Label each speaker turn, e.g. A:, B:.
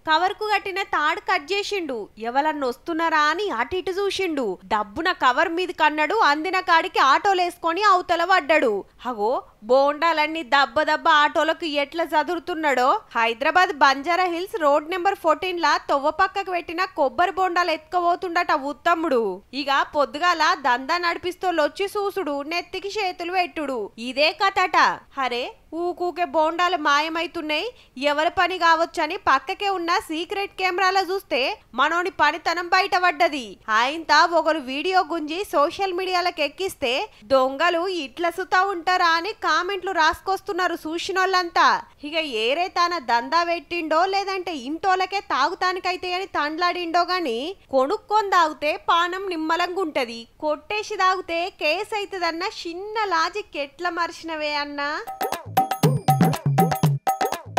A: Cover కు కట్టిన తాడు కట్ చేసిండు. ఎవరన్నా వస్తున్నారా అని అటు ఇటు చూసిండు. డబ్బున కవర్ మీద కన్నాడు. అందిన కాడికి ఆటోలేసుకొని అవతల పడ్డాడు. అగో బోండాలన్నీ దబ్బ దబ్బ ఆటోలకు ఎట్లా చదురుతున్నాడో. Hyderabad Banjara hills road number 14 లా తొవ్వ పక్కకు పెట్టిన కొబ్బరి బోండాలు ఎత్తుకపోతుండట ఉత్తమ్ముడు. ఇక పొద్దుగాల దందా నడిపిస్తోళ్ళొచ్చి చూసుడు, నెత్తికి చేతులు పెట్టుడు. ఇదే కథట. హరే ఊకూకే బోండాలు మాయమైతున్నాయి, ఎవరి పని కావచ్చని పక్కకే ఉన్న సీక్రెట్ కెమెరాలో చూస్తే మనోని పనితనం బయటపడ్డది. ఆయంత ఒకరు వీడియో గుంజి సోషల్ మీడియాలకు ఎక్కిస్తే దొంగలు ఇట్ల సుతా ఉంటారా అని కామెంట్లు రాసుకొస్తున్నారు చూసినోళ్ళంతా. ఇక ఏరే తన దందా పెట్టిండో లేదంటే ఇంటోలకే తాగుతానికైతే అని తండ్లాడిండో గాని కొనుక్కొని తాగితే పానం నిమ్మలంగా ఉంటది, కొట్టేసి తాగితే కేసు అవుతుందన్న చిన్న లాజిక్ ఎట్లా మర్చినవే అన్నా.